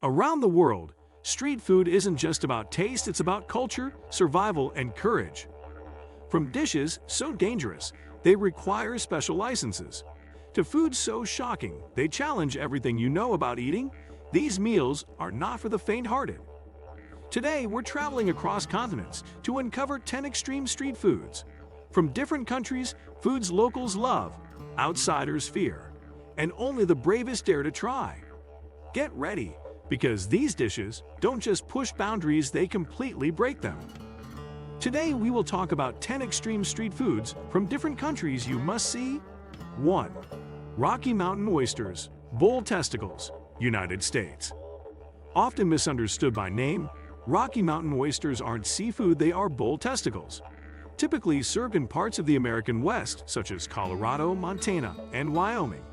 Around the world, street food isn't just about taste, it's about culture, survival, and courage. From dishes so dangerous, they require special licenses, to foods so shocking, they challenge everything you know about eating, these meals are not for the faint-hearted. Today, we're traveling across continents to uncover 10 extreme street foods. From different countries, foods locals love, outsiders fear, and only the bravest dare to try. Get ready, because these dishes don't just push boundaries, they completely break them. Today, we will talk about 10 extreme street foods from different countries you must see. 1. Rocky Mountain oysters, bull testicles, United States. Often misunderstood by name, Rocky Mountain oysters aren't seafood, they are bull testicles. Typically served in parts of the American West, such as Colorado, Montana, and Wyoming.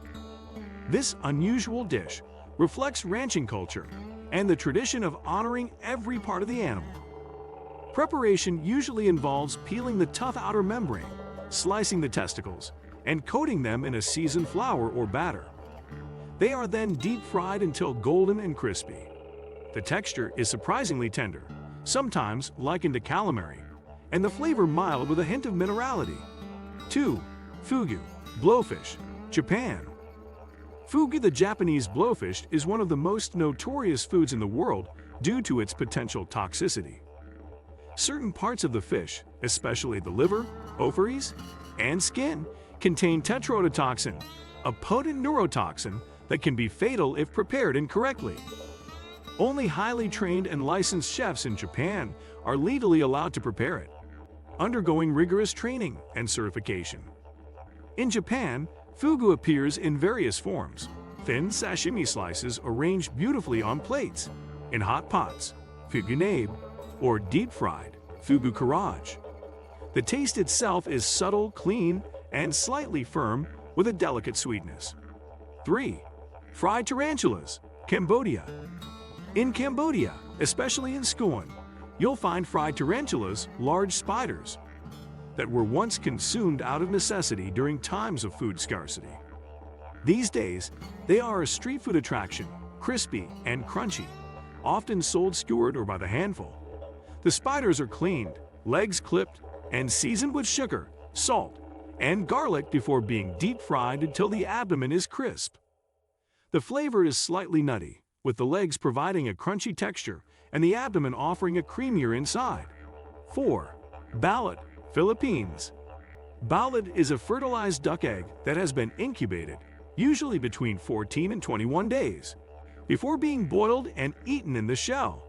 This unusual dish reflects ranching culture and the tradition of honoring every part of the animal. Preparation usually involves peeling the tough outer membrane, slicing the testicles, and coating them in a seasoned flour or batter. They are then deep-fried until golden and crispy. The texture is surprisingly tender, sometimes likened to calamari, and the flavor mild with a hint of minerality. 2. Fugu, blowfish, Japan. Fugu, the Japanese blowfish, is one of the most notorious foods in the world due to its potential toxicity. Certain parts of the fish, especially the liver, ovaries, and skin, contain tetrodotoxin, a potent neurotoxin that can be fatal if prepared incorrectly. Only highly trained and licensed chefs in Japan are legally allowed to prepare it, undergoing rigorous training and certification. In Japan, fugu appears in various forms: thin sashimi slices arranged beautifully on plates, in hot pots, fugu nabe, or deep-fried, fugu karaage. The taste itself is subtle, clean, and slightly firm with a delicate sweetness. 3. Fried tarantulas, Cambodia. In Cambodia, especially in Skuon, you'll find fried tarantulas, large spiders, that were once consumed out of necessity during times of food scarcity. These days, they are a street food attraction, crispy and crunchy, often sold skewered or by the handful. The spiders are cleaned, legs clipped, and seasoned with sugar, salt, and garlic before being deep-fried until the abdomen is crisp. The flavor is slightly nutty, with the legs providing a crunchy texture and the abdomen offering a creamier inside. 4. Balut, Philippines. Balut is a fertilized duck egg that has been incubated, usually between 14 and 21 days, before being boiled and eaten in the shell.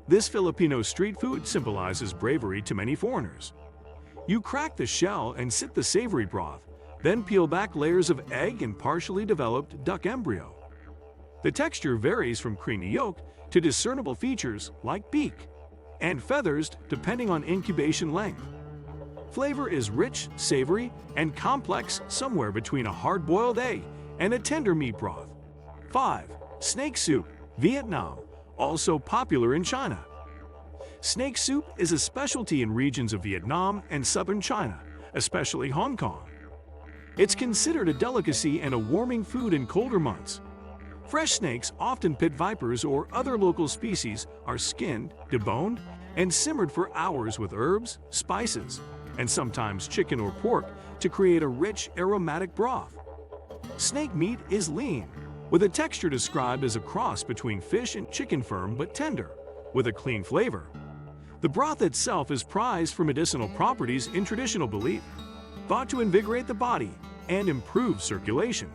This Filipino street food symbolizes bravery to many foreigners. You crack the shell and sip the savory broth, then peel back layers of egg and partially developed duck embryo. The texture varies from creamy yolk to discernible features like beak and feathers depending on incubation length. Flavor is rich, savory, and complex, somewhere between a hard-boiled egg and a tender meat broth. 5. Snake soup, Vietnam, also popular in China. Snake soup is a specialty in regions of Vietnam and southern China, especially Hong Kong. It's considered a delicacy and a warming food in colder months. Fresh snakes, often pit vipers or other local species, are skinned, deboned, and simmered for hours with herbs, spices, and sometimes chicken or pork to create a rich, aromatic broth. Snake meat is lean, with a texture described as a cross between fish and chicken, firm but tender, with a clean flavor. The broth itself is prized for medicinal properties in traditional belief, thought to invigorate the body and improve circulation.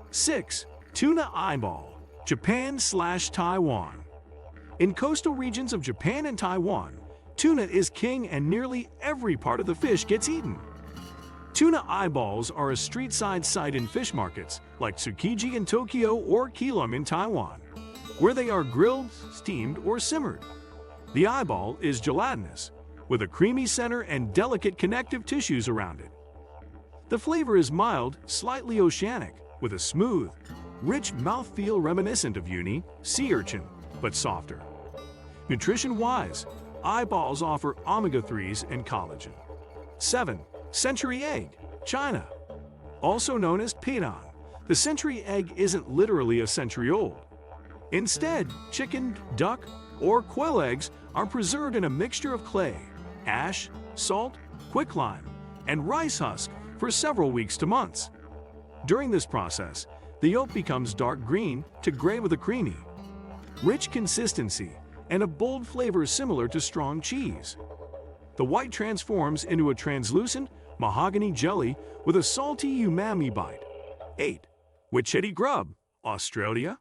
6. Tuna eyeball, Japan/Taiwan. In coastal regions of Japan and Taiwan, tuna is king and nearly every part of the fish gets eaten. Tuna eyeballs are a street-side sight in fish markets like Tsukiji in Tokyo or Keelung in Taiwan, where they are grilled, steamed, or simmered. The eyeball is gelatinous, with a creamy center and delicate connective tissues around it. The flavor is mild, slightly oceanic, with a smooth, rich mouthfeel reminiscent of uni, sea urchin, but softer. Nutrition-wise, eyeballs offer omega-3s and collagen. 7. Century egg, China. Also known as peidan, the century egg isn't literally a century old. Instead, chicken, duck, or quail eggs are preserved in a mixture of clay, ash, salt, quicklime, and rice husk for several weeks to months. During this process, the yolk becomes dark green to gray with a creamy, rich consistency and a bold flavor similar to strong cheese. The white transforms into a translucent mahogany jelly with a salty umami bite. 8. Witchetty Grub, Australia.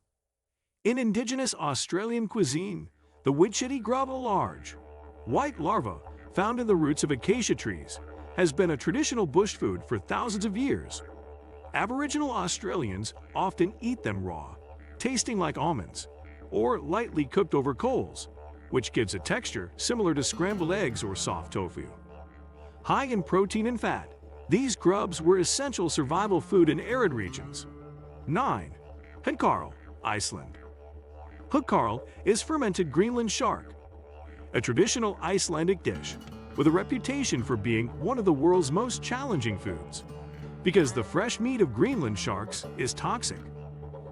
In indigenous Australian cuisine, the Witchetty Grub, a large, white larva found in the roots of acacia trees, has been a traditional bush food for thousands of years. Aboriginal Australians often eat them raw, tasting like almonds, or lightly cooked over coals, which gives a texture similar to scrambled eggs or soft tofu. High in protein and fat, these grubs were essential survival food in arid regions. 9. Hákarl, Iceland. Hákarl is fermented Greenland shark, a traditional Icelandic dish with a reputation for being one of the world's most challenging foods, because the fresh meat of Greenland sharks is toxic.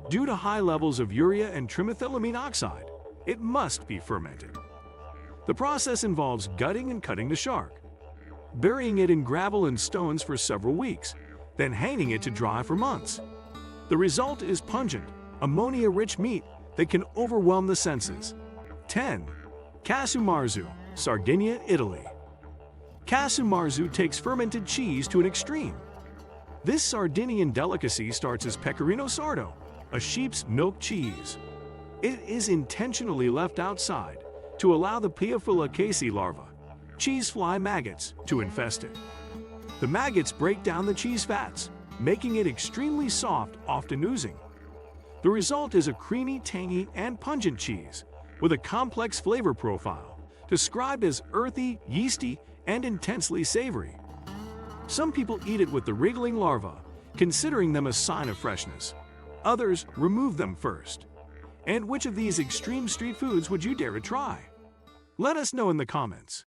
Due to high levels of urea and trimethylamine oxide, it must be fermented. The process involves gutting and cutting the shark, burying it in gravel and stones for several weeks, then hanging it to dry for months. The result is pungent, ammonia-rich meat that can overwhelm the senses. 10. Casu Mizu, Sardinia, Italy. Casu Mizu takes fermented cheese to an extreme. This Sardinian delicacy starts as pecorino sardo, a sheep's milk cheese. It is intentionally left outside to allow the Piophila larva, cheese fly maggots, to infest it. The maggots break down the cheese fats, making it extremely soft, often oozing. The result is a creamy, tangy, and pungent cheese with a complex flavor profile, described as earthy, yeasty, and intensely savory. Some people eat it with the wriggling larvae, considering them a sign of freshness. Others remove them first. And which of these extreme street foods would you dare to try? Let us know in the comments.